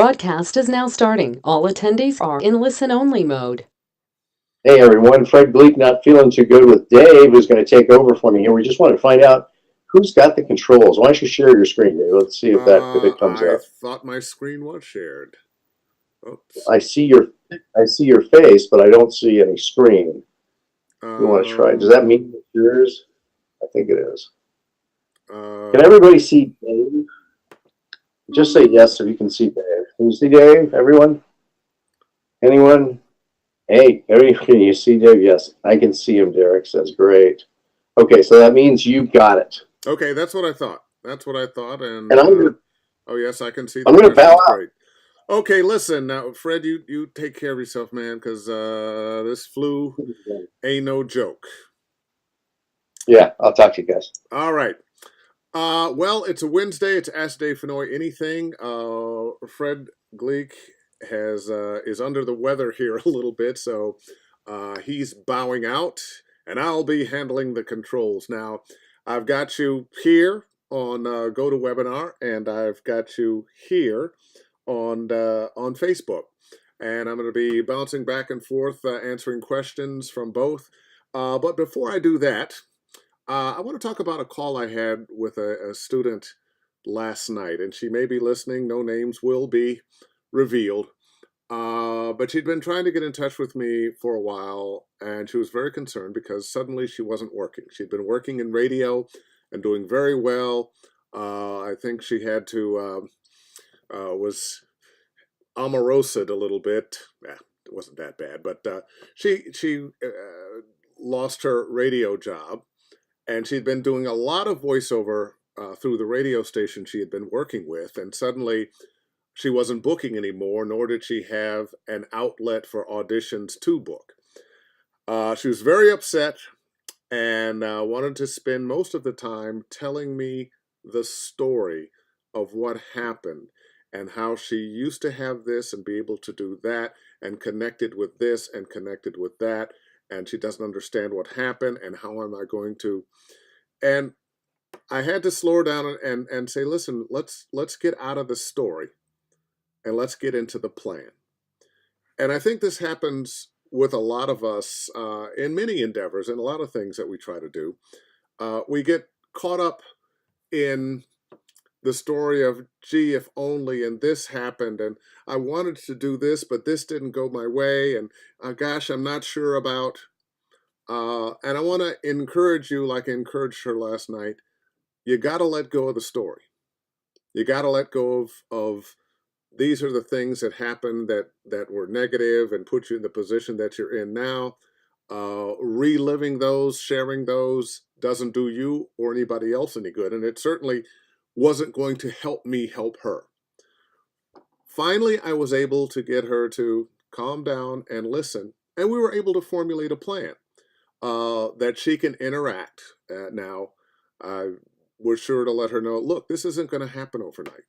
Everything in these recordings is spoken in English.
broadcast is now starting. All attendees are in listen-only mode. Hey everyone, Fred Gleek not feeling too good with Dave, who's going to take over for me here. We just want to find out who's got the controls. Why don't you share your screen, Dave? Let's see if it comes I up. thought my screen was shared. Oops. I see your face, but I don't see any screen. You want to try? Does that mean it's yours? I think it is. Can everybody see Dave? Just say yes if you can see Dave. Can you see Dave? Everyone? Anyone? Hey, can you see Dave? Yes, I can see him. Derek says, "Great." Okay, so that means you got it. Okay, that's what I thought. And And oh yes, I can see the I'm gonna bow questions. out. Great. Okay, listen now, Fred. You take care of yourself, man, because this flu ain't no joke. Yeah, I'll talk to you guys. All right. Well, it's a Wednesday. It's Ask Dave Fennoy Anything. Fred Gleek is under the weather here a little bit, so he's bowing out, and I'll be handling the controls. Now, I've got you here on GoToWebinar, and I've got you here on Facebook, and I'm going to be bouncing back and forth, answering questions from both. But before I do that, I want to talk about a call I had with a student last night, and she may be listening. No names will be revealed. But she'd been trying to get in touch with me for a while, and she was very concerned because suddenly she wasn't working. She'd been working in radio and doing very well. I think she had to, was amorosa'd a little bit. It wasn't that bad, but she lost her radio job. And she'd been doing a lot of voiceover through the radio station she had been working with, and suddenly she wasn't booking anymore, nor did she have an outlet for auditions to book. She was very upset and wanted to spend most of the time telling me the story of what happened and how she used to have this and be able to do that and connected with this and connected with that, and she doesn't understand what happened and how am I going to. And I had to slow her down and say, listen, let's get out of the story and let's get into the plan. And I think this happens with a lot of us in many endeavors and a lot of things that we try to do. We get caught up in the story of, gee, if only, and this happened, and I wanted to do this, but this didn't go my way, and gosh, I'm not sure about. And I want to encourage you, like I encouraged her last night. You got to let go of the story. You got to let go of these are the things that happened that were negative and put you in the position that you're in now. Reliving those, sharing those doesn't do you or anybody else any good. And it certainly wasn't going to help me help her. Finally, I was able to get her to calm down and listen. And we were able to formulate a plan that she can interact. Now, I was sure to let her know, look, this isn't going to happen overnight.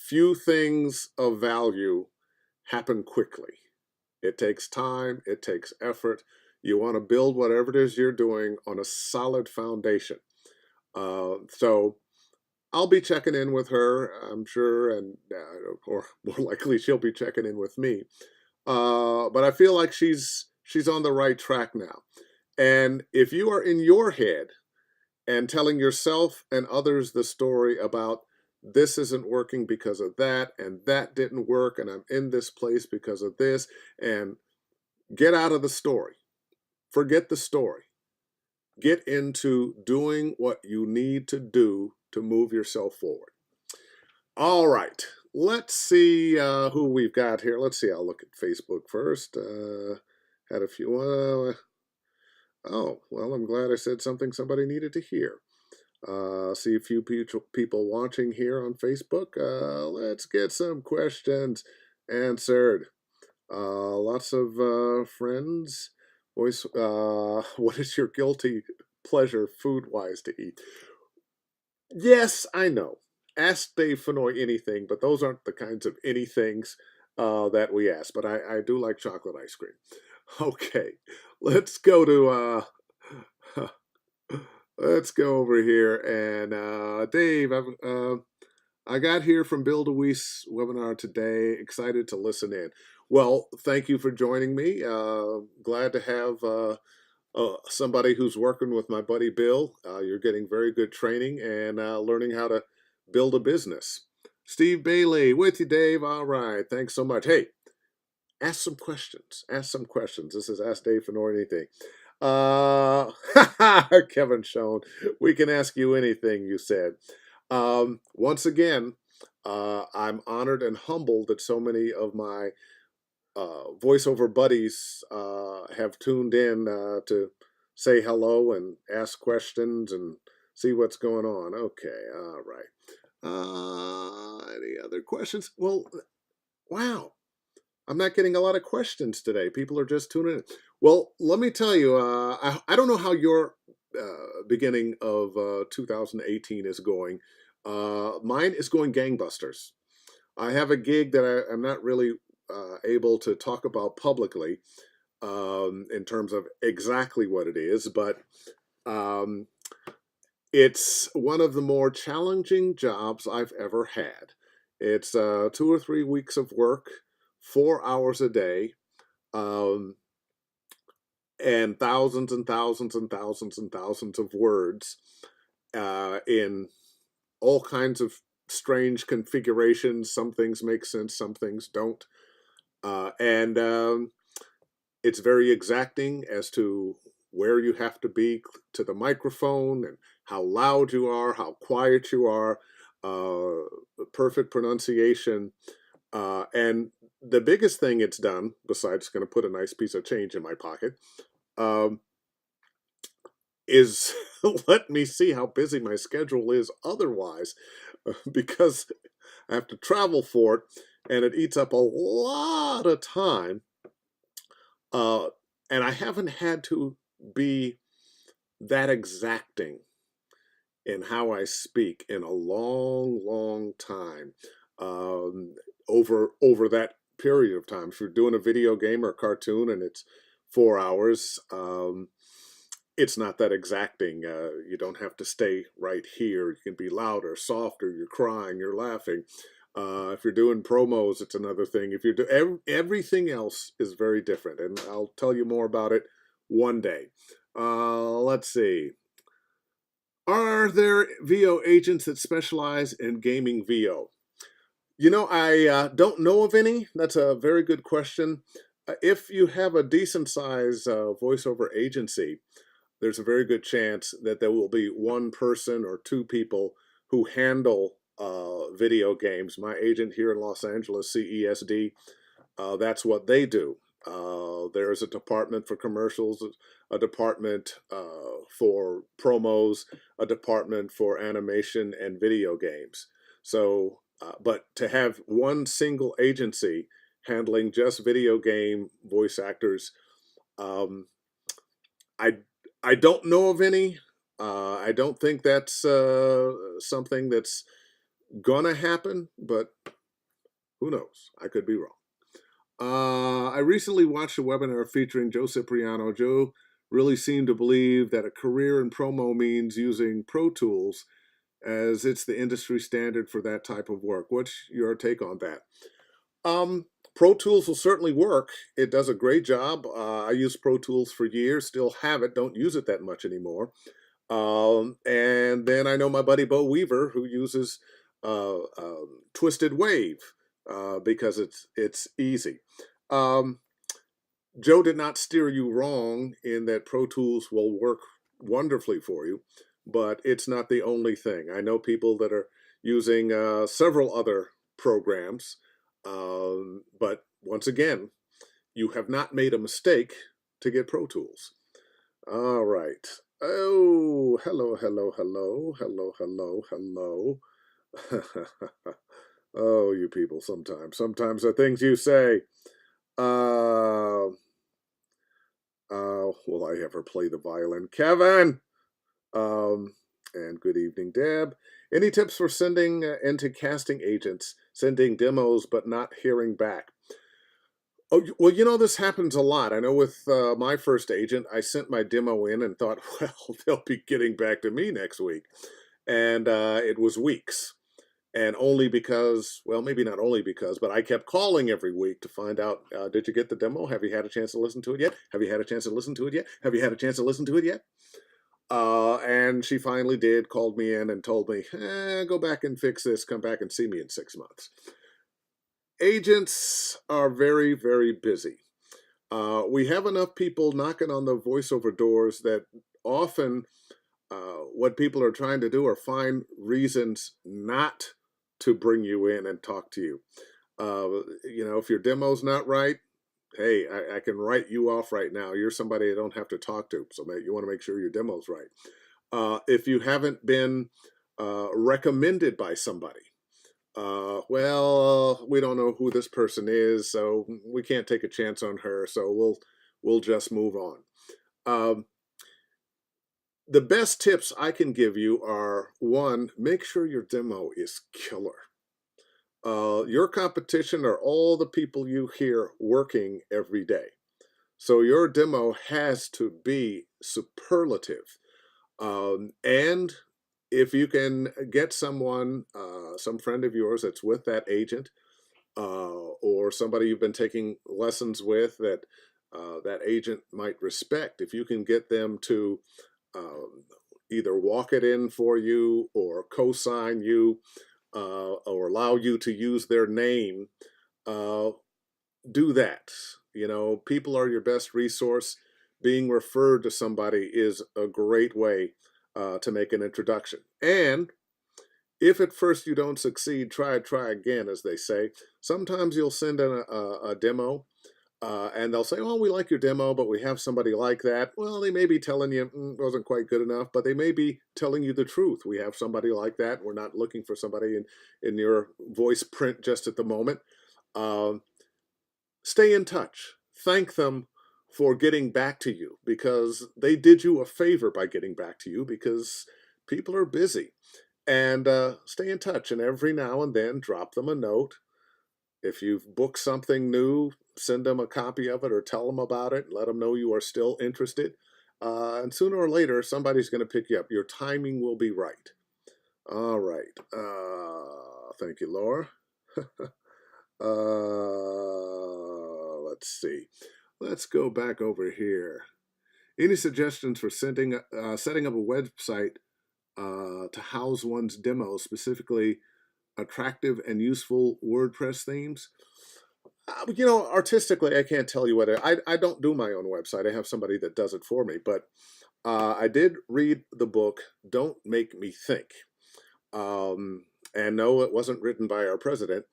Few things of value happen quickly. It takes time, it takes effort. You want to build whatever it is you're doing on a solid foundation. So I'll be checking in with her, I'm sure, and or more likely she'll be checking in with me. But I feel like she's on the right track now. And if you are in your head and telling yourself and others the story about this isn't working because of that, and that didn't work, and I'm in this place because of this, and get out of the story. Forget the story. Get into doing what you need to do to move yourself forward. All right. Let's see who we've got here. Let's see. I'll look at Facebook first. Had a few. Oh, well, I'm glad I said something somebody needed to hear. See a few people watching here on Facebook. Let's get some questions answered. Lots of friends. Voice. What is your guilty pleasure food-wise to eat? Yes, I know. Ask Dave Fennoy anything, but those aren't the kinds of anythings that we ask. But I do like chocolate ice cream. Okay, let's go to let's go over here and Dave. I got here from Bill DeWeese webinar today. Excited to listen in. Well, thank you for joining me. Glad to have somebody who's working with my buddy Bill. You're getting very good training and learning how to build a business. Steve Bailey with you, Dave. All right. Thanks so much. Hey, ask some questions. Ask some questions. This is Ask Dave Fennoy Anything. Kevin Schoen, we can ask you anything, you said. Once again, I'm honored and humbled that so many of my voiceover buddies have tuned in to say hello and ask questions and see what's going on. Okay, all right. Any other questions? Well, wow. I'm not getting a lot of questions today. People are just tuning in. Well, let me tell you, I don't know how your beginning of 2018 is going. Mine is going gangbusters. I have a gig that I'm not really able to talk about publicly in terms of exactly what it is, but um, it's one of the more challenging jobs I've ever had. It's 2 or 3 weeks of work, 4 hours a day, um, and thousands and thousands and thousands and thousands of words in all kinds of strange configurations. Some things make sense, some things don't. And it's very exacting as to where you have to be to the microphone and how loud you are, how quiet you are, perfect pronunciation. And the biggest thing it's done, besides going to put a nice piece of change in my pocket, is let me see how busy my schedule is otherwise, because I have to travel for it, and it eats up a lot of time. And I haven't had to be that exacting in how I speak in a long, long time. Over that period of time, if you're doing a video game or a cartoon and it's 4 hours, it's not that exacting. You don't have to stay right here. You can be louder, softer. You're crying, you're laughing. If you're doing promos, it's another thing. If you're everything else is very different, and I'll tell you more about it one day. Let's see. Are there VO agents that specialize in gaming VO? You know, I don't know of any. That's a very good question. If you have a decent size voiceover agency, there's a very good chance that there will be one person or two people who handle video games. My agent here in Los Angeles, CESD, that's what they do. There's a department for commercials, a department for promos, a department for animation and video games. So, but to have one single agency handling just video game voice actors, um, I I don't know of any. I don't think that's something that's gonna happen, but who knows? I could be wrong. I recently watched a webinar featuring Joe Cipriano. Joe really seemed to believe that a career in promo means using Pro Tools, as it's the industry standard for that type of work. What's your take on that? Pro Tools will certainly work. It does a great job. I used Pro Tools for years, still have it, don't use it that much anymore. And then I know my buddy Bo Weaver, who uses Twisted Wave because it's easy. Joe did not steer you wrong in that Pro Tools will work wonderfully for you, but it's not the only thing. I know people that are using several other programs, but once again, you have not made a mistake to get Pro Tools. All right. Oh, hello, hello, hello, hello, hello, hello. Oh, you people, sometimes the things you say. Will I ever play the violin? Kevin! And good evening, Deb. Any tips for sending into casting agents, sending demos but not hearing back? Oh, well, you know, this happens a lot. I know with my first agent, I sent my demo in and thought, well, they'll be getting back to me next week. And it was weeks. And only because, well, maybe not only because, but I kept calling every week to find out, did you get the demo? Have you had a chance to listen to it yet? Have you had a chance to listen to it yet? Have you had a chance to listen to it yet? And she finally did, called me in and told me, go back and fix this. Come back and see me in 6 months. Agents are very, very busy. We have enough people knocking on the voiceover doors that often what people are trying to do are find reasons not to bring you in and talk to you. If your demo's not right, hey, I can write you off right now. You're somebody I don't have to talk to. So you want to make sure your demo's right. If you haven't been recommended by somebody, we don't know who this person is, so we can't take a chance on her. So we'll just move on. The best tips I can give you are, one, make sure your demo is killer. Your competition are all the people you hear working every day. So your demo has to be superlative. And if you can get someone, some friend of yours that's with that agent, or somebody you've been taking lessons with that that agent might respect, if you can get them to either walk it in for you or co-sign you or allow you to use their name, do that. People are your best resource. Being referred to somebody is a great way to make an introduction. And if at first you don't succeed, try again, as they say. Sometimes you'll send in a demo and they'll say, oh, we like your demo, but we have somebody like that. Well, they may be telling you wasn't quite good enough, but they may be telling you the truth. We have somebody like that. We're not looking for somebody in your voice print just at the moment. Stay in touch. Thank them for getting back to you, because they did you a favor by getting back to you, because people are busy. And stay in touch. And every now and then, drop them a note. If you've booked something new, send them a copy of it or tell them about it. Let them know you are still interested. And sooner or later, somebody's going to pick you up. Your timing will be right. All right. Thank you, Laura. Let's see. Let's go back over here. Any suggestions for setting up a website to house one's demo, specifically attractive and useful WordPress themes? Artistically, I can't tell you what I don't do my own website. I have somebody that does it for me. But I did read the book, Don't Make Me Think. And no, it wasn't written by our president.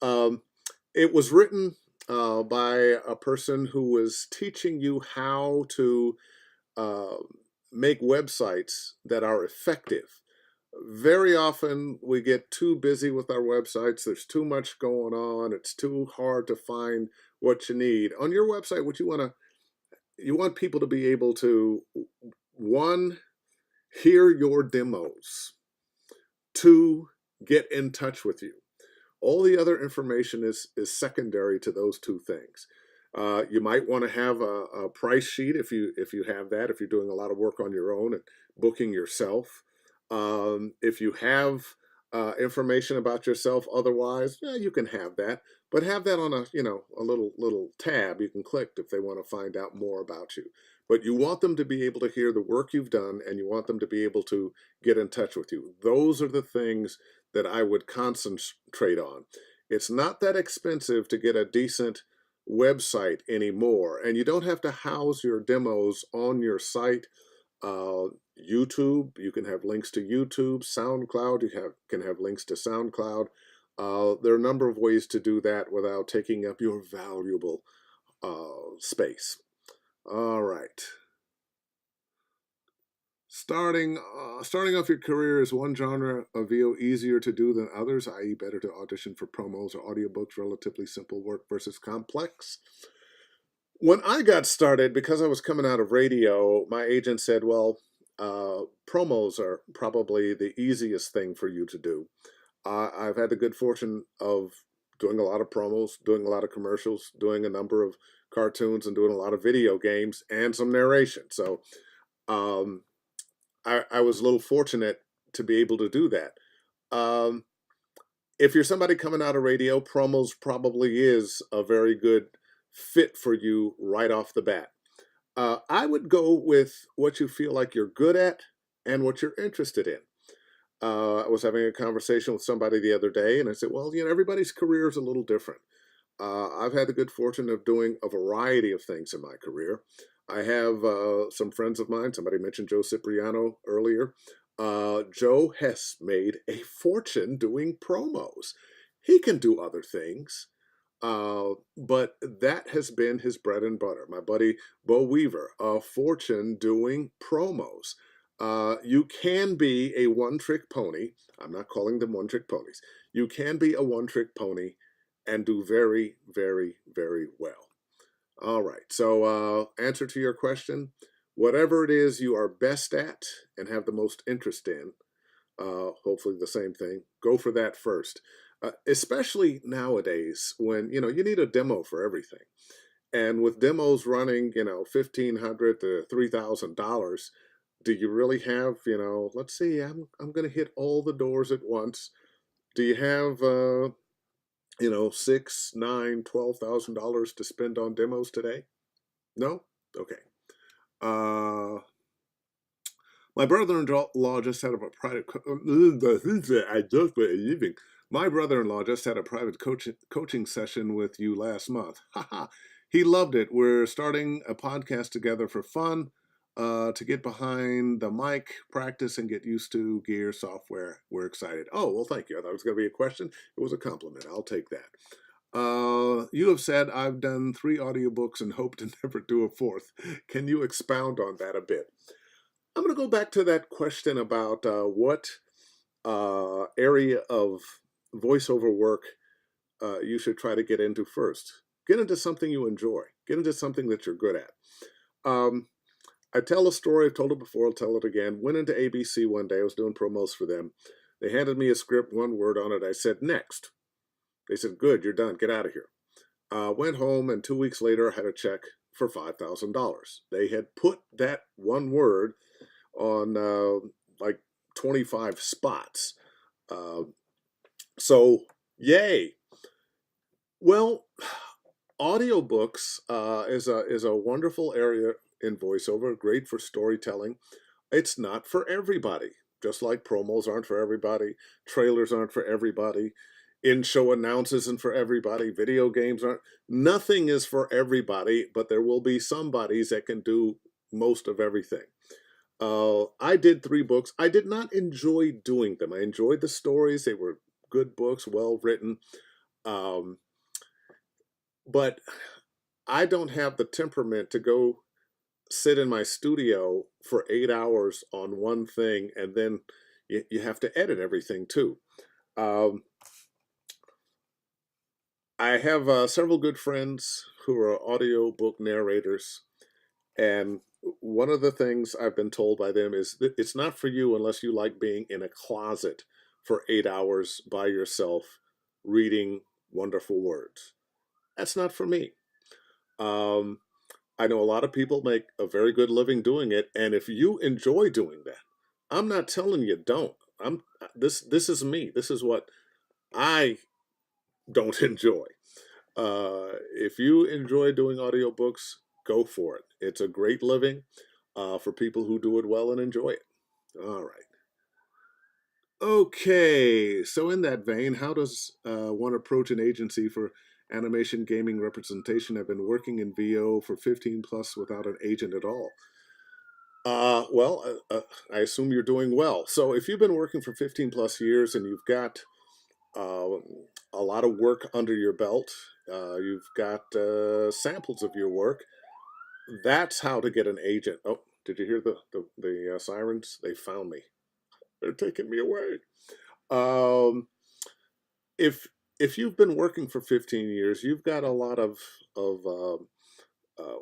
It was written by a person who was teaching you how to make websites that are effective. Very often we get too busy with our websites. There's too much going on. It's too hard to find what you need. On your website, what you want people to be able to, one, hear your demos, two, get in touch with you. All the other information is secondary to those two things. You might want to have a price sheet if you have that, if you're doing a lot of work on your own and booking yourself. If you have information about yourself otherwise, you can have that, but have that on a little tab you can click if they want to find out more about you. But you want them to be able to hear the work you've done, and you want them to be able to get in touch with you. Those are the things that I would concentrate on. It's not that expensive to get a decent website anymore, and you don't have to house your demos on your site. YouTube, you can have links to YouTube. SoundCloud, you can have links to SoundCloud. There are a number of ways to do that without taking up your valuable space. All right. Starting off your career, is one genre of VO easier to do than others, i.e. better to audition for promos or audiobooks, relatively simple work versus complex? When I got started, because I was coming out of radio, my agent said, well, promos are probably the easiest thing for you to do. I've had the good fortune of doing a lot of promos, doing a lot of commercials, doing a number of cartoons, and doing a lot of video games and some narration. So I was a little fortunate to be able to do that. if you're somebody coming out of radio, promos probably is a very good fit for you right off the bat. I would go with what you feel like you're good at and what you're interested in. I was having a conversation with somebody the other day, and I said, well, everybody's career is a little different. I've had the good fortune of doing a variety of things in my career. I have some friends of mine. Somebody mentioned Joe Cipriano earlier. Joe has made a fortune doing promos. He can do other things, but that has been his bread and butter. My buddy Bo Weaver, a fortune doing promos. You can be a one-trick pony. I'm not calling them one-trick ponies. You can be a one-trick pony and do very, very, very well. All right. So, answer to your question, whatever it is you are best at and have the most interest in, hopefully the same thing, go for that first. Especially nowadays when, you need a demo for everything. And with demos running, $1,500 to $3,000, do you really have, let's see, I'm going to hit all the doors at once. Do you have, $6, $9, $12,000 to spend on demos today? No? Okay. My brother-in-law just had a private. I just leaving. My brother-in-law just had a private coaching session with you last month. He loved it. We're starting a podcast together for fun, to get behind the mic, practice, and get used to gear, software. We're excited. Oh, well, thank you. I thought it was going to be a question. It was a compliment. I'll take that. You have said I've done 3 audiobooks and hope to never do a 4th. Can you expound on that a bit? I'm going to go back to that question about what area of voiceover work you should try to get into first. Get into something you enjoy. Get into something that you're good at. I tell a story, I've told it before, I'll tell it again. Went into ABC one day, I was doing promos for them. They handed me a script, 1 word on it. I said, next. They said, good, you're done, get out of here. Went home, and 2 weeks later, I had a check for $5,000. They had put that 1 word on like 25 spots. So, yay. Well, audiobooks is a wonderful area in voiceover, great for storytelling. It's not for everybody, just like promos aren't for everybody, trailers aren't for everybody, in-show announces isn't for everybody, video games aren't. Nothing is for everybody, but there will be some bodies that can do most of everything. I did 3 books. I did not enjoy doing them. I enjoyed the stories. They were good books, well written. But I don't have the temperament to go sit in my studio for 8 hours on one thing, and then you have to edit everything too. I have several good friends who are audiobook narrators, and one of the things I've been told by them is that it's not for you unless you like being in a closet for 8 hours by yourself reading wonderful words. That's not for me. I know a lot of people make a very good living doing it, and if you enjoy doing that, I'm not telling you don't. This is me. This is what I don't enjoy. If you enjoy doing audiobooks, go for it. It's a great living for people who do it well and enjoy it. All right. Okay, so in that vein, how does one approach an agency for animation gaming representation? I've been working in VO for 15 plus without an agent at all. I assume you're doing well. So if you've been working for 15 plus years and you've got a lot of work under your belt, you've got samples of your work, that's how to get an agent. Oh, did you hear the sirens? They found me. They're taking me away. If you've been working for 15 years, you've got a lot of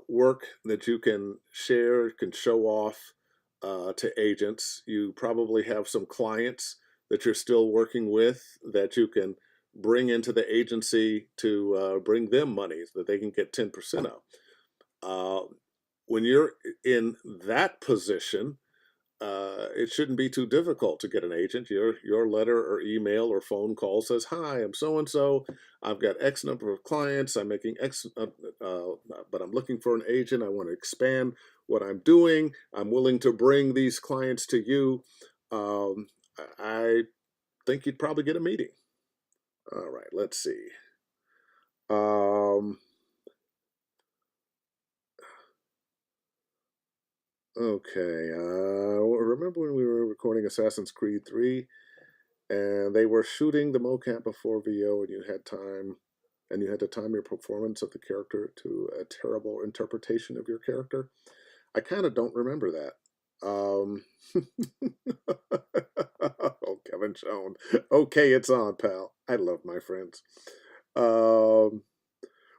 work that you can share, can show off to agents. You probably have some clients that you're still working with that you can bring into the agency to bring them money so that they can get 10% of. When you're in that position, it shouldn't be too difficult to get an agent. Your letter or email or phone call says, "Hi, I'm so and so. I've got X number of clients. I'm making X, but I'm looking for an agent. I want to expand what I'm doing. I'm willing to bring these clients to you." Um, I think you'd probably get a meeting. All right, let's see. Okay. Remember when we were recording Assassin's Creed 3 and they were shooting the mocap before VO and you had to time your performance of the character to a terrible interpretation of your character? I kind of don't remember that. Um, oh, Kevin Schoen. Okay, it's on, pal. I love my friends. Um,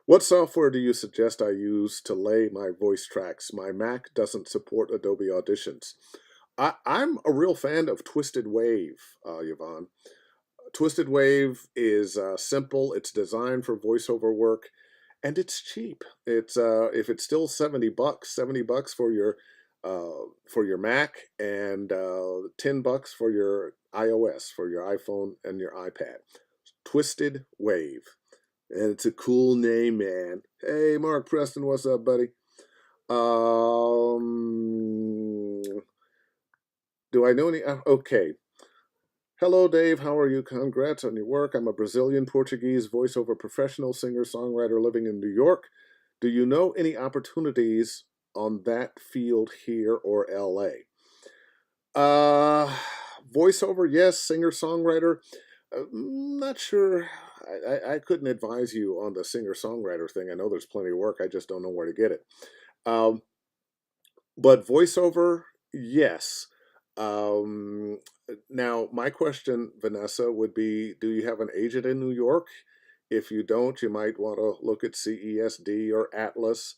what software do you suggest I use to lay my voice tracks? My Mac doesn't support Adobe Auditions. I'm a real fan of Twisted Wave, Yvonne. Twisted Wave is simple. It's designed for voiceover work, and it's cheap. It's if it's still $70, $70 for your Mac, and $10 for your iOS, for your iPhone and your iPad. Twisted Wave. And it's a cool name, man. Hey, Mark Preston, what's up, buddy? Do I know any? Okay. Hello, Dave. How are you? Congrats on your work. I'm a Brazilian Portuguese voiceover professional, singer, songwriter living in New York. Do you know any opportunities on that field here or LA? Voiceover, yes. Singer, songwriter. Not sure. I couldn't advise you on the singer-songwriter thing. I know there's plenty of work. I just don't know where to get it. But voiceover, yes. Now, my question, Vanessa, would be, do you have an agent in New York? If you don't, you might want to look at CESD or Atlas.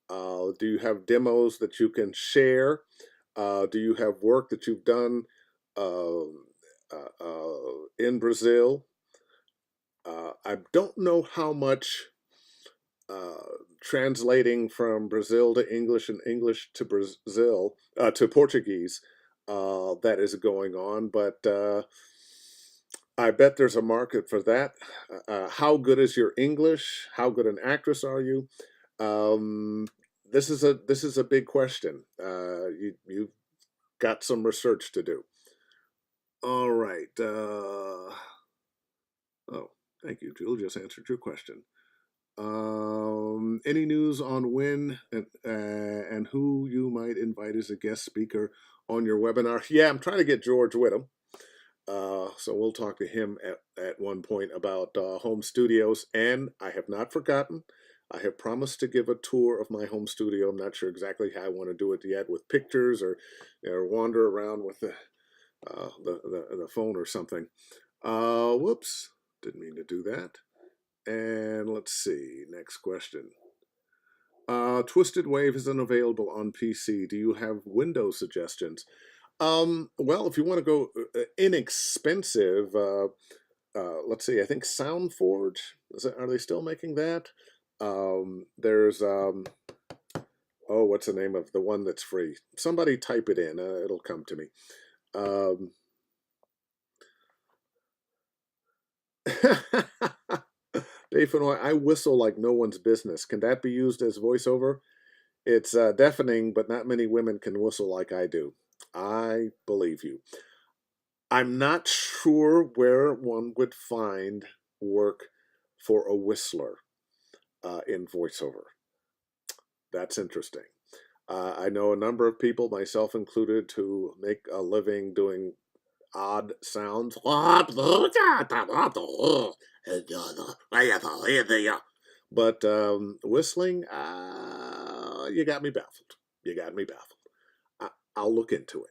Do you have demos that you can share? Do you have work that you've done in Brazil? I don't know how much translating from Brazil to English and English to Brazil to Portuguese that is going on, but I bet there's a market for that. How good is your English? How good an actress are you? This is a big question. You've got some research to do. All right. Oh, thank you, Jewel. Just answered your question. Any news on when and who you might invite as a guest speaker on your webinar? Yeah, I'm trying to get George Whittam. So we'll talk to him at one point about home studios. And I have not forgotten. I have promised to give a tour of my home studio. I'm not sure exactly how I want to do it yet, with pictures or wander around with the phone or something. Whoops, didn't mean to do that. And let's see, next question. Twisted Wave isn't available on PC. Do you have Windows suggestions? Well, if you want to go inexpensive, let's see, I think SoundForge, are they still making that? There's, oh, what's the name of the one that's free? Somebody type it in, it'll come to me. Dave Fennoy, I whistle like no one's business. Can that be used as voiceover? It's deafening, but not many women can whistle like I do. I believe you. I'm not sure where one would find work for a whistler in voiceover. That's interesting. I know a number of people, myself included, who make a living doing odd sounds. But whistling, you got me baffled. You got me baffled. I'll look into it.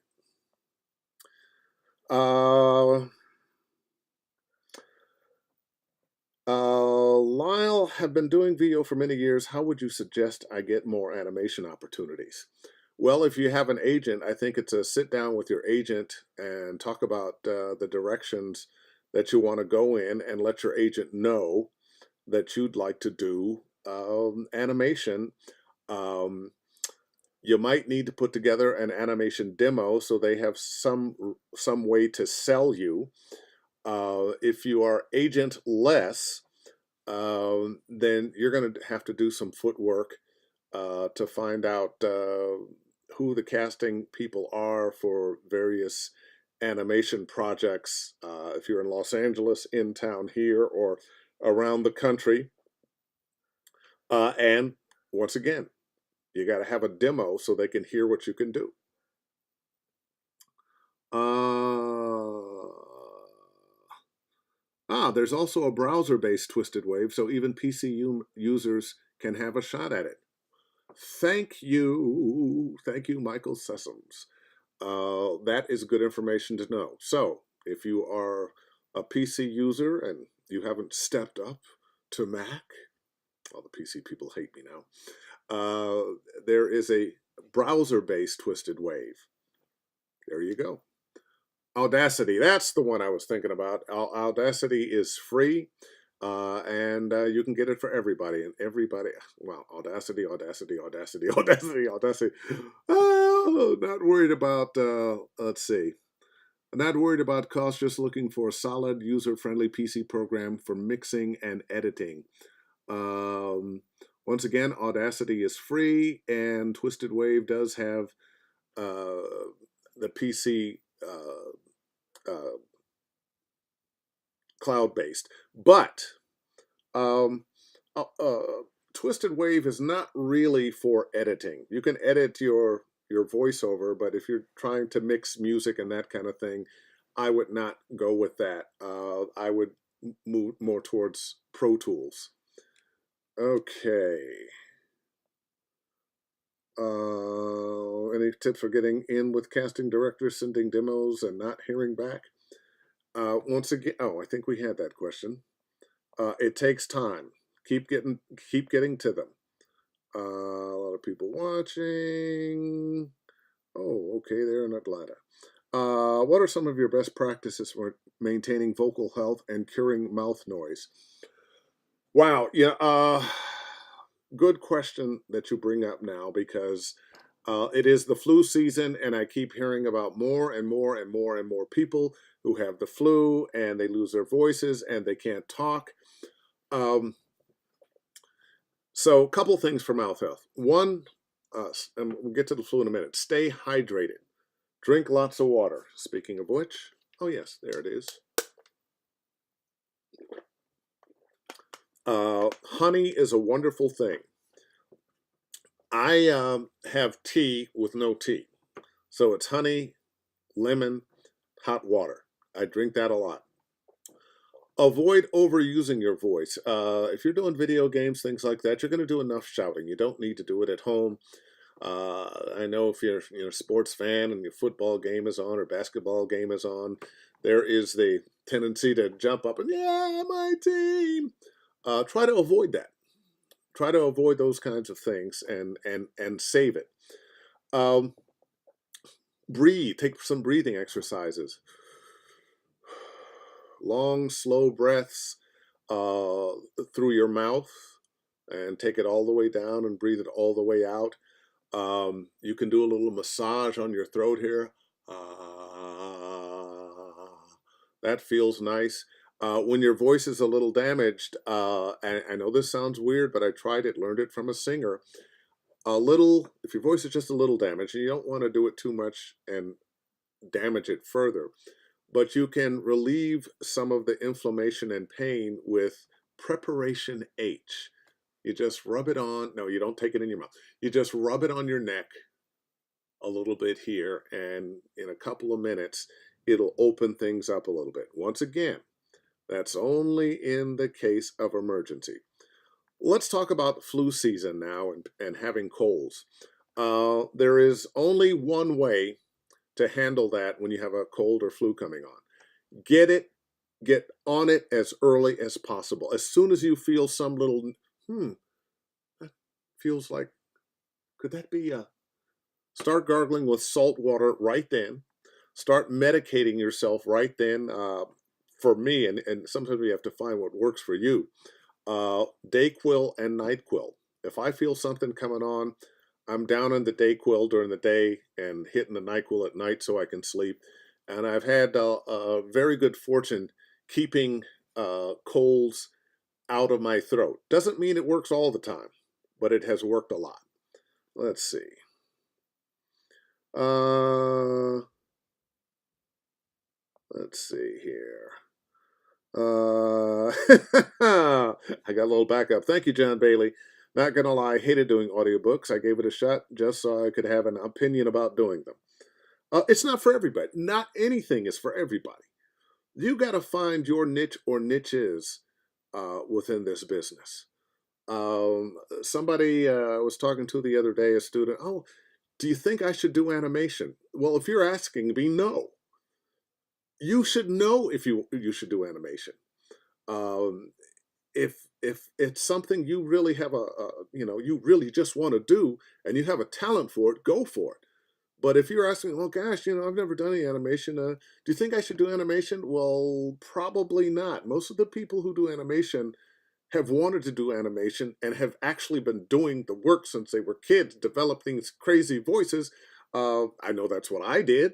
Lyle, have been doing VO for many years. How would you suggest I get more animation opportunities? Well, if you have an agent, I think it's a sit down with your agent and talk about the directions that you want to go in, and let your agent know that you'd like to do animation. You might need to put together an animation demo so they have some way to sell you. If you are agentless, then you're going to have to do some footwork to find out who the casting people are for various animation projects. If you're in Los Angeles, in town here, or around the country. And once again, you got to have a demo so they can hear what you can do. There's also a browser-based Twisted Wave, so even PC users can have a shot at it. Thank you, Michael Sessoms. That is good information to know. So, if you are a PC user and you haven't stepped up to Mac, all the PC people hate me now. There is a browser-based Twisted Wave. There you go. Audacity, that's the one I was thinking about. Audacity is free, and you can get it for everybody. And everybody, well, Audacity. Oh, not worried about, let's see. Not worried about cost, just looking for a solid, user-friendly PC program for mixing and editing. Once again, Audacity is free, and Twisted Wave does have the PC cloud-based. But Twisted Wave is not really for editing. You can edit your voiceover, but if you're trying to mix music and that kind of thing, I would not go with that. I would move more towards Pro Tools. Okay. Any tips for getting in with casting directors, sending demos, and not hearing back? Once again, I think we had that question. It takes time. Keep getting to them. A lot of people watching. Oh, okay, they're in Atlanta. What are some of your best practices for maintaining vocal health and curing mouth noise? Wow, yeah, good question that you bring up now, because it is the flu season, and I keep hearing about more and more and more and more people who have the flu and they lose their voices and they can't talk. So a couple things for mouth health. One, and we'll get to the flu in a minute, stay hydrated. Drink lots of water. Speaking of which, oh yes, there it is. Honey is a wonderful thing. I have tea with no tea. So it's honey, lemon, hot water. I drink that a lot. Avoid overusing your voice. If you're doing video games, things like that, you're going to do enough shouting. You don't need to do it at home. I know if you're a sports fan and your football game is on or basketball game is on, there is the tendency to jump up and, yeah, my team. Try to avoid that. Try to avoid those kinds of things and save it. Breathe. Take some breathing exercises. Long, slow breaths through your mouth, and take it all the way down and breathe it all the way out. You can do a little massage on your throat here. That feels nice. When your voice is a little damaged, I know this sounds weird, but I tried it, learned it from a singer. If your voice is just a little damaged, and you don't want to do it too much and damage it further, but you can relieve some of the inflammation and pain with Preparation H. You just rub it on. No, you don't take it in your mouth. You just rub it on your neck a little bit here, and in a couple of minutes, it'll open things up a little bit. Once again, that's only in the case of emergency. Let's talk about flu season now and having colds. There is only one way to handle that when you have a cold or flu coming on. Get on it as early as possible. As soon as you feel some little, that feels like, could that be start gargling with salt water right then. Start medicating yourself right then. For me, and sometimes we have to find what works for you, Dayquil and NyQuil. If I feel something coming on, I'm down on the Dayquil during the day and hitting the NyQuil at night so I can sleep. And I've had a very good fortune keeping colds out of my throat. Doesn't mean it works all the time, but it has worked a lot. Let's see. Let's see here. I got a little backup. Thank you, John Bailey. Not gonna lie, I hated doing audiobooks. I gave it a shot just so I could have an opinion about doing them. It's not for everybody. Not anything is for everybody. You got to find your niche or niches within this business. Somebody was talking to the other day, a student, oh, do you think I should do animation? Well, if you're asking me, no. You should know if you should do animation. Um, if it's something you really have you really just want to do and you have a talent for it, go for it. But if you're asking, well, gosh, I've never done any animation. Do you think I should do animation? Well, probably not. Most of the people who do animation have wanted to do animation and have actually been doing the work since they were kids, developing these crazy voices. I know that's what I did.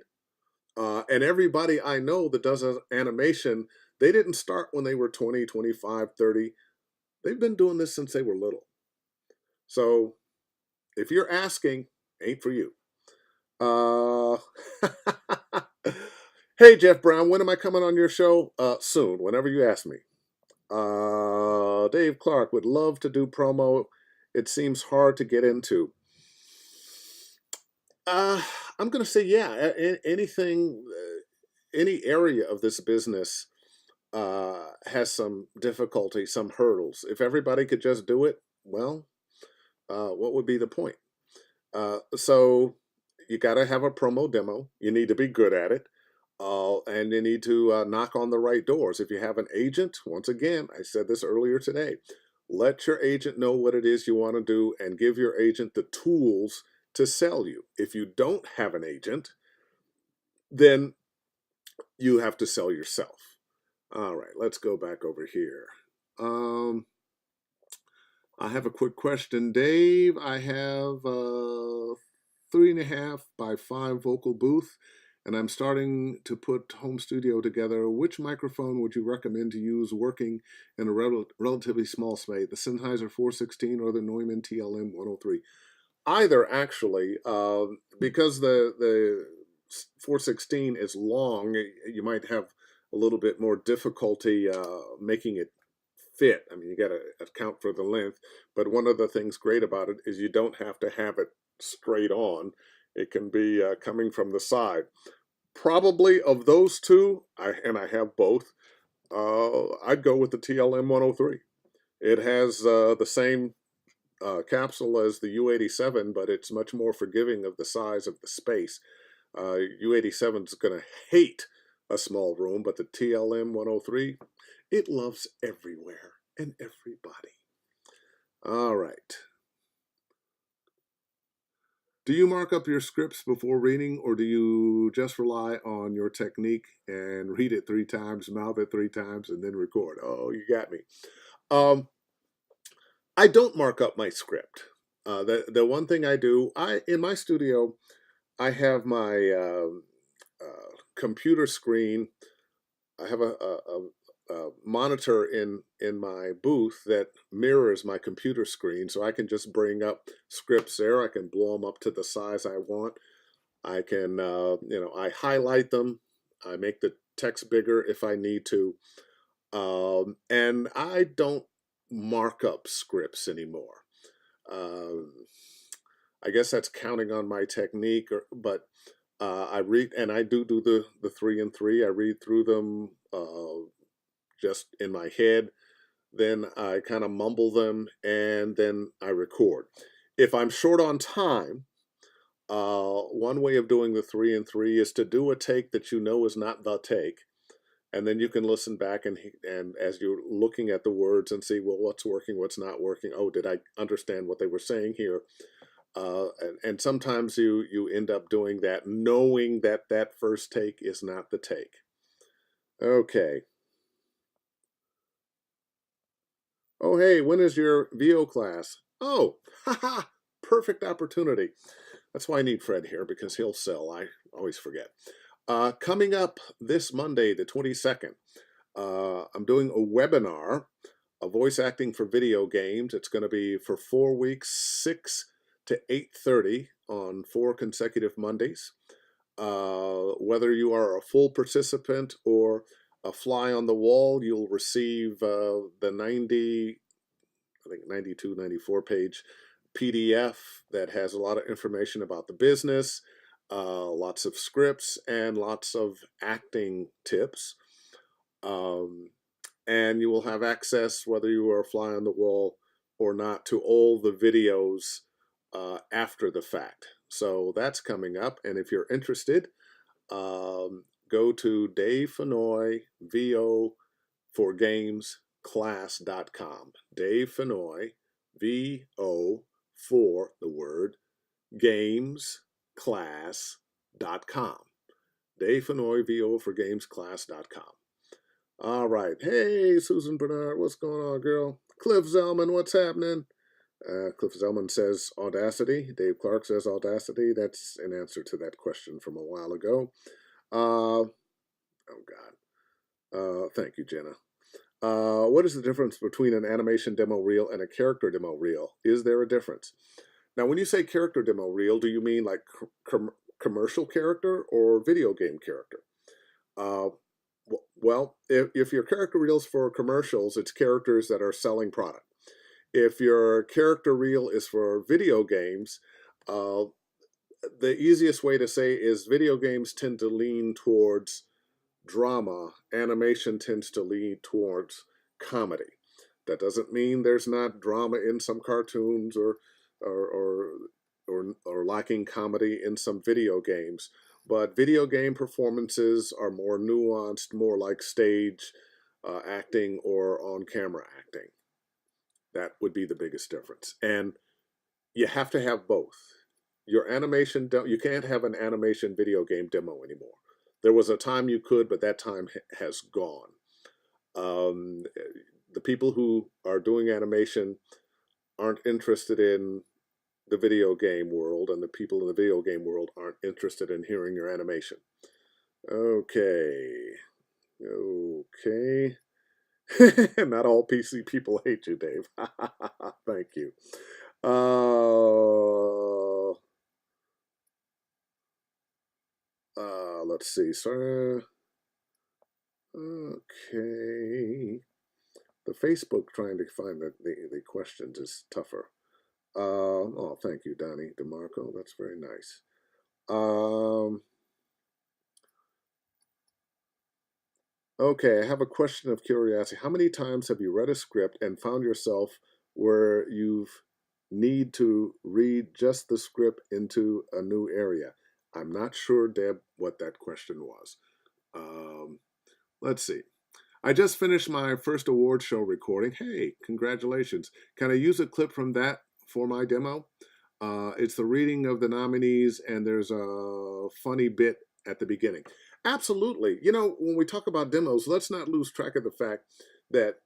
And everybody I know that does animation, they didn't start when they were 20, 25, 30. They've been doing this since they were little. So if you're asking, ain't for you. Hey, Jeff Brown, when am I coming on your show? Soon, whenever you ask me. Dave Clark would love to do promo. It seems hard to get into. I'm going to say, yeah, anything, any area of this business has some difficulty, some hurdles. If everybody could just do it, well, what would be the point? So you got to have a promo demo. You need to be good at it. And you need to knock on the right doors. If you have an agent, once again, I said this earlier today, let your agent know what it is you want to do and give your agent the tools to sell you. If you don't have an agent, then you have to sell yourself. All right, let's go back over here. I have a quick question, Dave. I have a 3.5 by 5 vocal booth, and I'm starting to put home studio together. Which microphone would you recommend to use working in a relatively small space, the Sennheiser 416 or the Neumann TLM 103? Either, actually, because the 416 is long, you might have a little bit more difficulty making it fit. I mean, you got to account for the length, but one of the things great about it is you don't have to have it straight on. It can be coming from the side. Probably of those two, and I have both, I'd go with the TLM 103. It has the same capsule as the U87, but it's much more forgiving of the size of the space. U87 is going to hate a small room, but the TLM 103, it loves everywhere and everybody. All right. Do you mark up your scripts before reading, or do you just rely on your technique and read it 3 times, mouth it 3 times, and then record? Oh, you got me. I don't mark up my script. The one thing I do, in my studio, I have my computer screen. I have a monitor in my booth that mirrors my computer screen, so I can just bring up scripts there. I can blow them up to the size I want. I can, I highlight them. I make the text bigger if I need to. And I don't mark up scripts anymore. I guess that's counting on my technique, but I read, and I do the 3 and 3. I read through them just in my head. Then I kind of mumble them, and then I record. If I'm short on time, one way of doing the 3 and 3 is to do a take that you know is not the take, and then you can listen back and as you're looking at the words and see, well, what's working, what's not working. Oh, did I understand what they were saying here? And sometimes you end up doing that, knowing that that first take is not the take. Okay. Oh, hey, when is your VO class? Oh, haha, perfect opportunity. That's why I need Fred here, because he'll sell. I always forget. Coming up this Monday, the 22nd, I'm doing a webinar, a voice acting for video games. It's going to be for 4 weeks, 6 to 8:30 on 4 consecutive Mondays. Whether you are a full participant or a fly on the wall, you'll receive the 92, 94 page PDF that has a lot of information about the business, lots of scripts, and lots of acting tips. And you will have access, whether you are a fly on the wall or not, to all the videos after the fact. So that's coming up. And if you're interested, go to Dave Fennoy, VO for Games class.com. Dave Fennoy, VO for the word games class.com. Dave Fennoy, VO for Games class.com. All right. Hey, Susan Bernard, what's going on, girl? Cliff Zellman, what's happening? Cliff Zellman says Audacity. Dave Clark says Audacity. That's an answer to that question from a while ago. Oh, God. Thank you, Jenna. What is the difference between an animation demo reel and a character demo reel? Is there a difference? Now, when you say character demo reel, do you mean like commercial character or video game character? Well, if your character reel's for commercials, it's characters that are selling product. If your character reel is for video games, the easiest way to say is video games tend to lean towards drama. Animation tends to lean towards comedy. That doesn't mean there's not drama in some cartoons or lacking comedy in some video games. But video game performances are more nuanced, more like stage acting or on-camera acting. That would be the biggest difference. And you have to have both. Your animation, you can't have an animation video game demo anymore. There was a time you could, but that time has gone. The people who are doing animation aren't interested in the video game world, and the people in the video game world aren't interested in hearing your animation. Okay. Not all PC people hate you, Dave. Thank you. Let's see, sir. Okay. The Facebook trying to find the questions is tougher. Oh, thank you, Donnie DeMarco. That's very nice. Okay, I have a question of curiosity. How many times have you read a script and found yourself where you've need to read just the script into a new area? I'm not sure, Deb, what that question was. Let's see. I just finished my first award show recording. Hey, congratulations. Can I use a clip from that for my demo? It's the reading of the nominees, and there's a funny bit at the beginning. Absolutely. You know, when we talk about demos, let's not lose track of the fact that,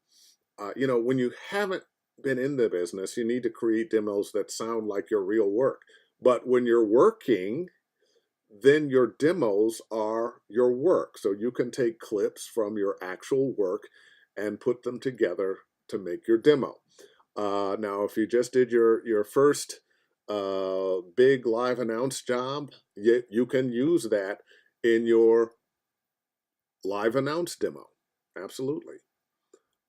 when you haven't been in the business, you need to create demos that sound like your real work. But when you're working, then your demos are your work. So you can take clips from your actual work and put them together to make your demo. Now, if you just did your first big live announce job, you can use that in your live announce demo. Absolutely.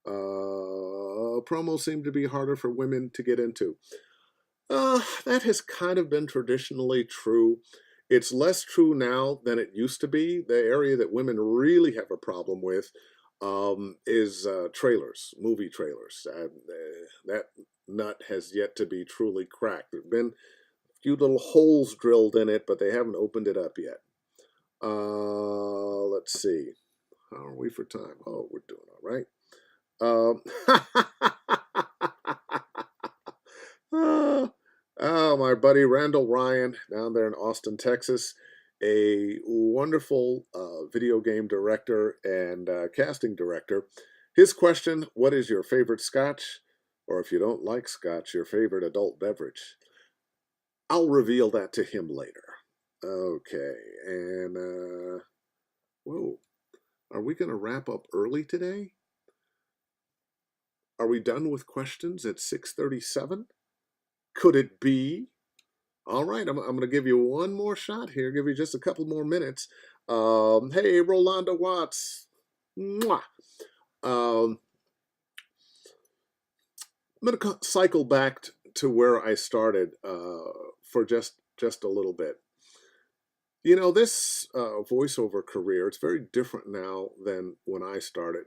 Promos seem to be harder for women to get into. That has kind of been traditionally true. It's less true now than it used to be. The area that women really have a problem with is trailers, movie trailers. That nut has yet to be truly cracked. There have been a few little holes drilled in it, but they haven't opened it up yet. Let's see. How are we for time? Oh, we're doing all right. Oh, my buddy Randall Ryan down there in Austin, Texas, a wonderful video game director and casting director. His question, what is your favorite scotch? Or if you don't like scotch, your favorite adult beverage? I'll reveal that to him later. Okay, and whoa, are we going to wrap up early today? Are we done with questions at 6:37? Could it be? All right, I'm going to give you one more shot here, give you just a couple more minutes. Hey, Rolanda Watts. Mwah. I'm going to cycle back to where I started for just a little bit. You know, this voiceover career, it's very different now than when I started.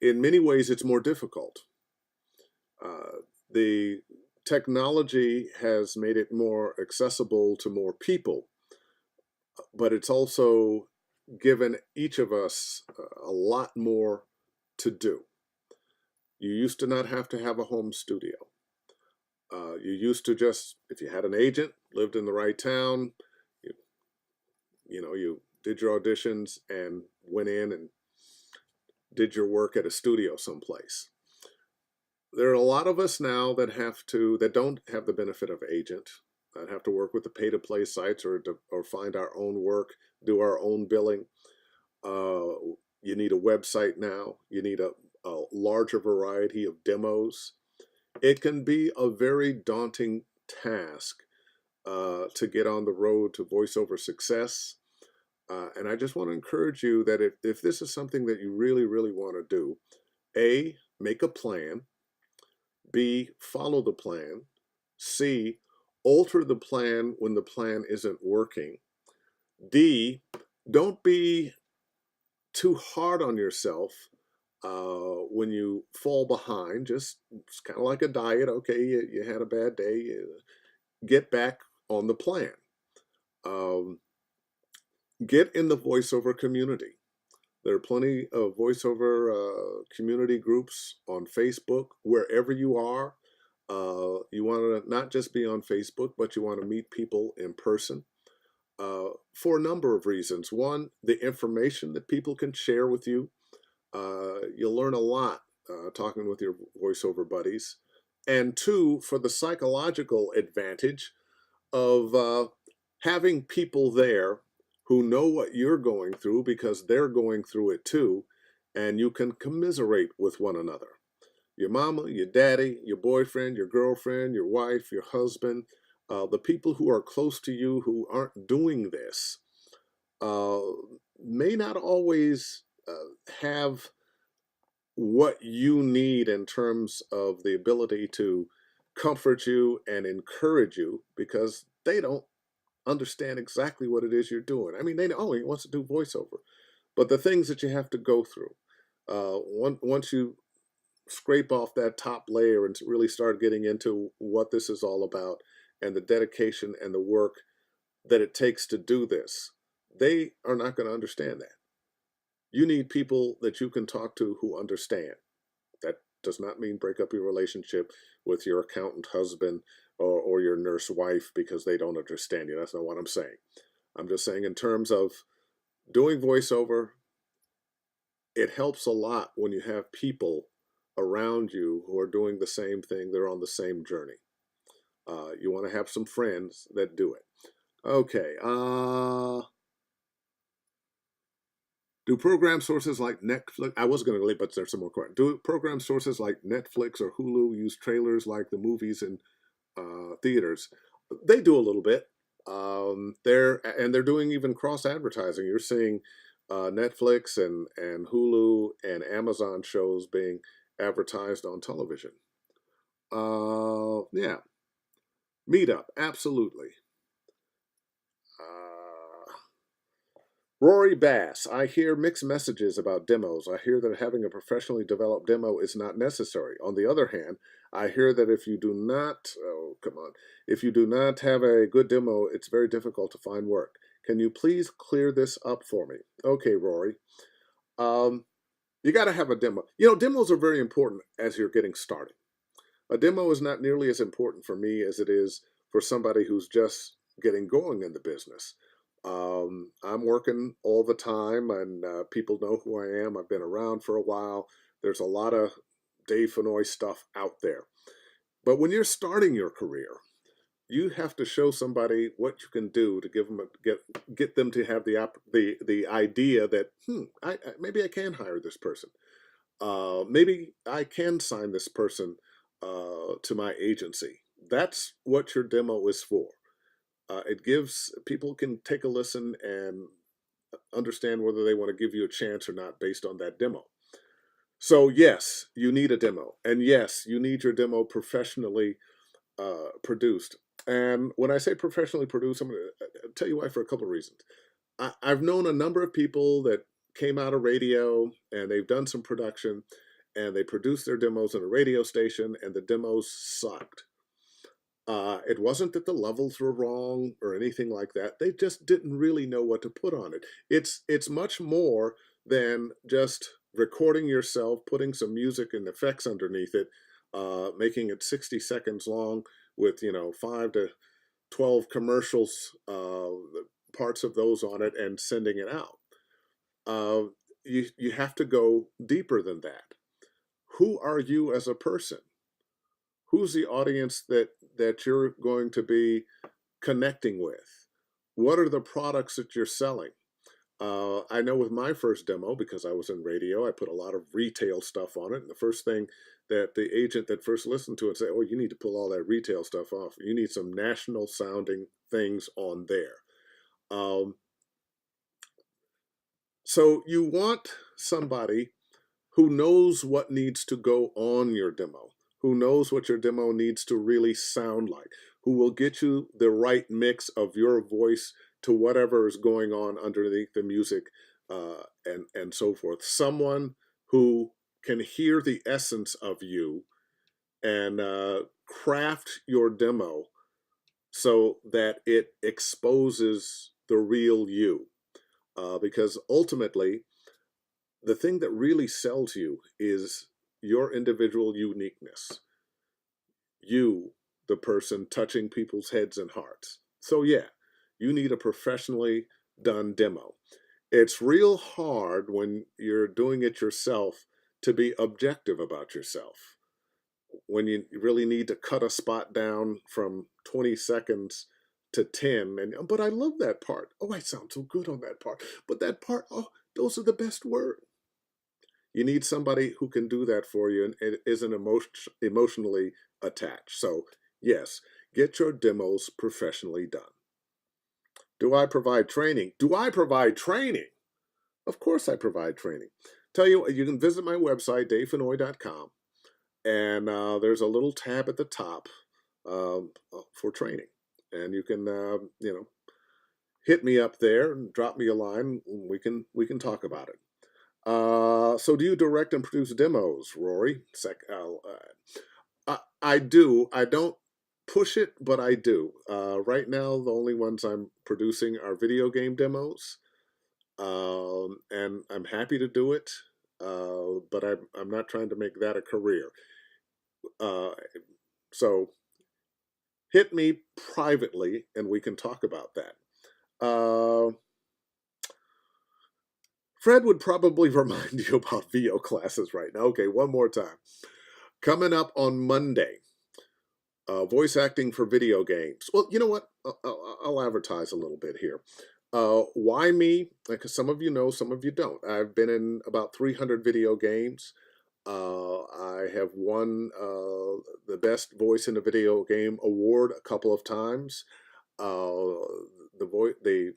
In many ways, it's more difficult. The technology has made it more accessible to more people, but it's also given each of us a lot more to do. You used to not have to have a home studio. You used to just, if you had an agent, lived in the right town, you did your auditions and went in and did your work at a studio someplace. There are a lot of us now that don't have the benefit of agent, that have to work with the pay-to-play sites or find our own work, do our own billing. You need a website now. You need a larger variety of demos. It can be a very daunting task to get on the road to voiceover success. And I just want to encourage you that if this is something that you really, really want to do, A, make a plan. B, follow the plan. C, alter the plan when the plan isn't working. D, don't be too hard on yourself when you fall behind. It's kind of like a diet. Okay, you had a bad day. Get back on the plan. Get in the voiceover community. There are plenty of voiceover community groups on Facebook, wherever you are. You want to not just be on Facebook, but you want to meet people in person for a number of reasons. One, the information that people can share with you. You'll learn a lot talking with your voiceover buddies. And two, for the psychological advantage of having people there who know what you're going through because they're going through it too, and you can commiserate with one another. Your mama, your daddy, your boyfriend, your girlfriend, your wife, your husband, the people who are close to you who aren't doing this may not always have what you need in terms of the ability to comfort you and encourage you because they don't understand exactly what it is you're doing. I mean, they know, oh, he wants to do voiceover, but the things that you have to go through, once you scrape off that top layer and really start getting into what this is all about and the dedication and the work that it takes to do this, they are not going to understand that. You need people that you can talk to who understand. That does not mean break up your relationship with your accountant husband or your nurse wife because they don't understand you. That's not what I'm saying. I'm just saying in terms of doing voiceover, it helps a lot when you have people around you who are doing the same thing. They're on the same journey. You want to have some friends that do it. Okay. Do program sources like Netflix, I was going to leave, but there's some more questions. Do program sources like Netflix or Hulu use trailers like the movies in theaters? They do a little bit. They're doing even cross advertising. You're seeing Netflix and Hulu and Amazon shows being advertised on television. Yeah. Meetup, absolutely. Rory Bass, I hear mixed messages about demos. I hear that having a professionally developed demo is not necessary. On the other hand, I hear that if you do not, if you do not have a good demo, it's very difficult to find work. Can you please clear this up for me? Okay, Rory. You got to have a demo. You know, demos are very important as you're getting started. A demo is not nearly as important for me as it is for somebody who's just getting going in the business. I'm working all the time, and people know who I am. I've been around for a while. There's a lot of Dave Fennoy stuff out there. But when you're starting your career, you have to show somebody what you can do to give them get them to have the idea that maybe I can hire this person. Maybe I can sign this person to my agency. That's what your demo is for. It gives people can take a listen and understand whether they want to give you a chance or not based on that demo. So yes, you need a demo, and yes, you need your demo professionally produced. And when I say professionally produced, I'm going to tell you why for a couple of reasons. I've known a number of people that came out of radio and they've done some production and they produced their demos on a radio station and the demos sucked. It wasn't that the levels were wrong or anything like that. They just didn't really know what to put on it. It's much more than just recording yourself, putting some music and effects underneath it, making it 60 seconds long with 5 to 12 commercials, parts of those on it, and sending it out. You have to go deeper than that. Who are you as a person? Who's the audience that you're going to be connecting with? What are the products that you're selling? I know with my first demo, because I was in radio, I put a lot of retail stuff on it. And the first thing that the agent that first listened to it said, oh, you need to pull all that retail stuff off. You need some national sounding things on there. So you want somebody who knows what needs to go on your demo, who knows what your demo needs to really sound like, who will get you the right mix of your voice to whatever is going on underneath the music, and so forth. Someone who can hear the essence of you and craft your demo so that it exposes the real you. Because ultimately, the thing that really sells you is your individual uniqueness. You, the person touching people's heads and hearts. So yeah, you need a professionally done demo. It's real hard when you're doing it yourself to be objective about yourself. When you really need to cut a spot down from 20 seconds to 10, but I love that part. Oh, I sound so good on that part. But that part, oh, those are the best words. You need somebody who can do that for you and isn't emotionally attached. So yes, get your demos professionally done. Do I provide training? Do I provide training? Of course I provide training. Tell you, you can visit my website, davefennoy.com, and there's a little tab at the top for training. And you can, hit me up there and drop me a line. We can talk about it. So do you direct and produce demos, Rory? I do. I don't push it, but I do. Right now, the only ones I'm producing are video game demos, and I'm happy to do it. But I'm not trying to make that a career. So hit me privately, and we can talk about that. Fred would probably remind you about VO classes right now. Okay, one more time. Coming up on Monday, voice acting for video games. Well, you know what? I'll advertise a little bit here. Why me? Because some of you know, some of you don't. I've been in about 300 video games. I have won the Best Voice in a Video Game award a couple of times. The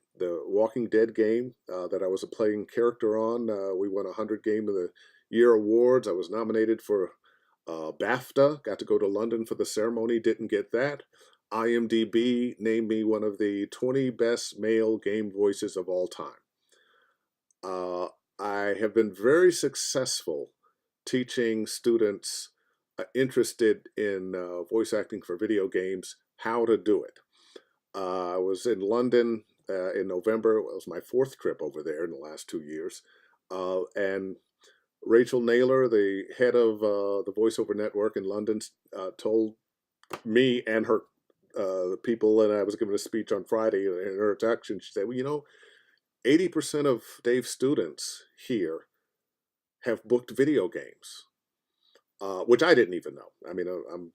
Walking Dead game that I was a playing character on, we won 100 Game of the Year awards. I was nominated for BAFTA, got to go to London for the ceremony, didn't get that. IMDb named me one of the 20 best male game voices of all time. I have been very successful teaching students interested in voice acting for video games how to do it. I was in London in November. It was my 4th trip over there in the last 2 years. And Rachel Naylor, the head of the voiceover network in London, told me and her people, and I was giving a speech on Friday in her introduction. She said, well, 80% of Dave's students here have booked video games, which I didn't even know. I mean, I'm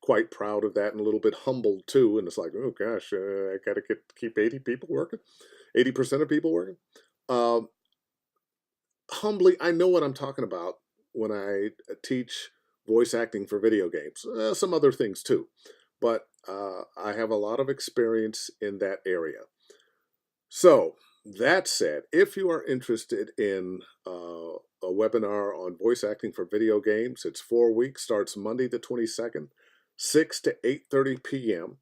quite proud of that and a little bit humbled too. And it's like, oh gosh, I got to keep 80 people working, 80% of people working. Humbly, I know what I'm talking about when I teach voice acting for video games, some other things too, but I have a lot of experience in that area. So that said, if you are interested in a webinar on voice acting for video games, it's 4 weeks, starts Monday the 22nd, 6 to 8:30 p.m.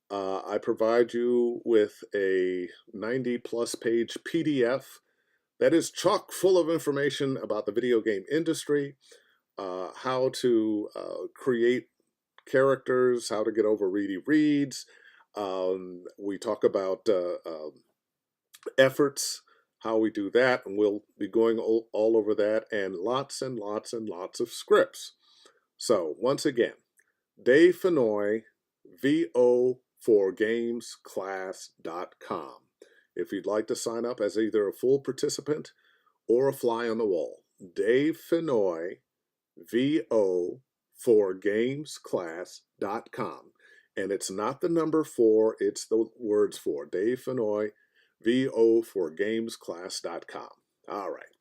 I provide you with a 90+ page PDF that is chock full of information about the video game industry, how to create characters, how to get over ready reads. We talk about efforts, how we do that, and we'll be going all over that, and lots and lots and lots of scripts. So once again, Dave Fennoy, VO for Games Class.com. If you'd like to sign up as either a full participant or a fly on the wall, Dave Fennoy, VO for Games Class.com. And it's not the number 4, it's the words for. Dave Fennoy, VO for Games Class.com. All right.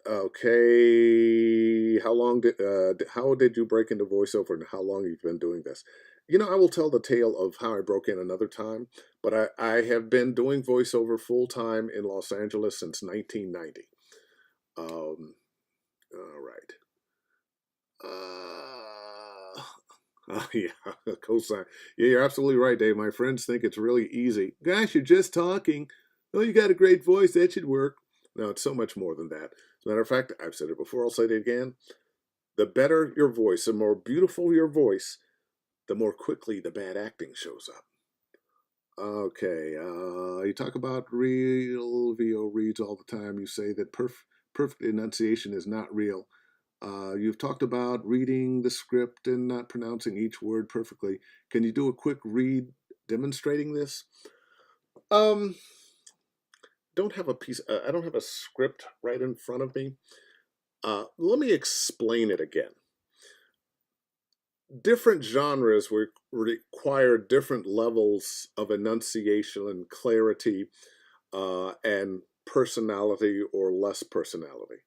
Okay. How did you break into voiceover, and how long you've been doing this? You know, I will tell the tale of how I broke in another time, but I have been doing voiceover full time in Los Angeles since 1990. All right. Oh, yeah, cosign. Yeah, you're absolutely right, Dave. My friends think it's really easy. Gosh, you're just talking. Oh, you got a great voice. That should work. No, it's so much more than that. As a matter of fact, I've said it before, I'll say it again. The better your voice, the more beautiful your voice, the more quickly the bad acting shows up. Okay, you talk about real VO reads all the time. You say that perfect enunciation is not real. You've talked about reading the script and not pronouncing each word perfectly. Can you do a quick read demonstrating this? Don't have a piece. I don't have a script right in front of me. Let me explain it again. Different genres require different levels of enunciation and clarity, and personality or less personality.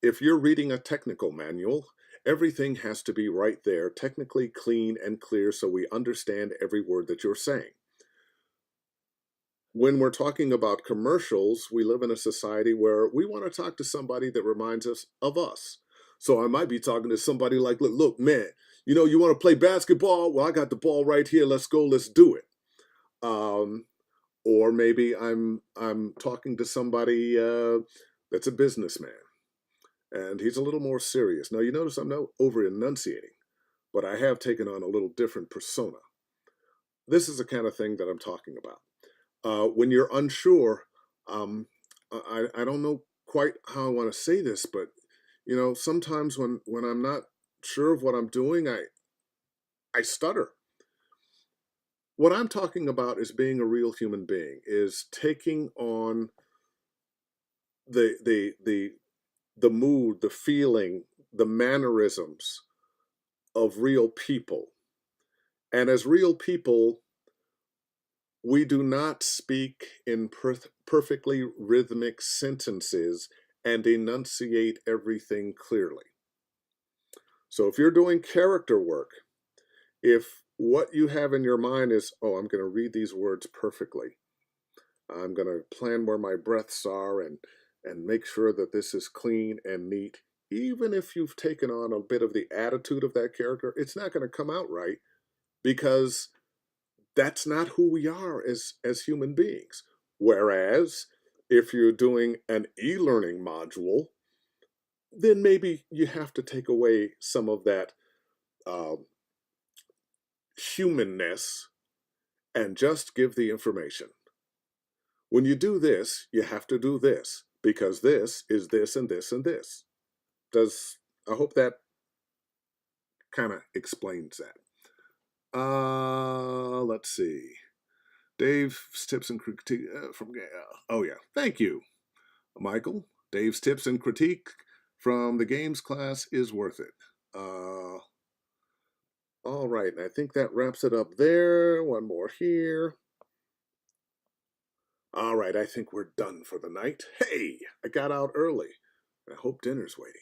If you're reading a technical manual, everything has to be right there, technically clean and clear, so we understand every word that you're saying. When we're talking about commercials, we live in a society where we want to talk to somebody that reminds us of us. So I might be talking to somebody like, look, man, you know, you want to play basketball? Well, I got the ball right here. Let's go. Let's do it. Or maybe I'm talking to somebody that's a businessman, and he's a little more serious. Now, you notice I'm not over enunciating, but I have taken on a little different persona. This is the kind of thing that I'm talking about. When you're unsure, I don't know quite how I want to say this, but you know, sometimes when I'm not sure of what I'm doing, I stutter. What I'm talking about is being a real human being, is taking on the mood, the feeling, the mannerisms of real people. And as real people, we do not speak in perfectly rhythmic sentences and enunciate everything clearly. So if you're doing character work, if what you have in your mind is, oh, I'm going to read these words perfectly, I'm going to plan where my breaths are and make sure that this is clean and neat, even if you've taken on a bit of the attitude of that character, it's not going to come out right, because that's not who we are as human beings. Whereas if you're doing an e-learning module, then maybe you have to take away some of that humanness and just give the information. When you do this, you have to do this, because this is this and this and this. I hope that kind of explains that. Let's see. Dave's tips and critique from oh yeah, thank you, Michael. Dave's tips and critique from the games class is worth it. All right, and I think that wraps it up there. One more here. All right, I think we're done for the night. Hey, I got out early. I hope dinner's waiting.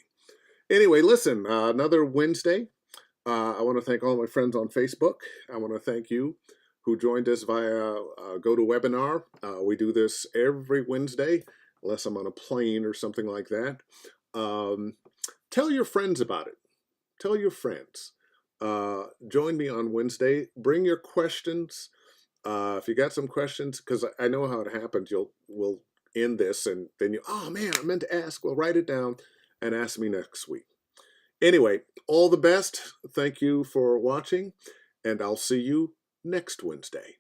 Anyway, listen, another Wednesday. I want to thank all my friends on Facebook. I want to thank you who joined us via GoToWebinar. We do this every Wednesday, unless I'm on a plane or something like that. Tell your friends about it. Tell your friends. Join me on Wednesday. Bring your questions. If you got some questions, because I know how it happens, we'll end this and then oh man, I meant to ask. Well, write it down and ask me next week. Anyway, all the best. Thank you for watching, and I'll see you next Wednesday.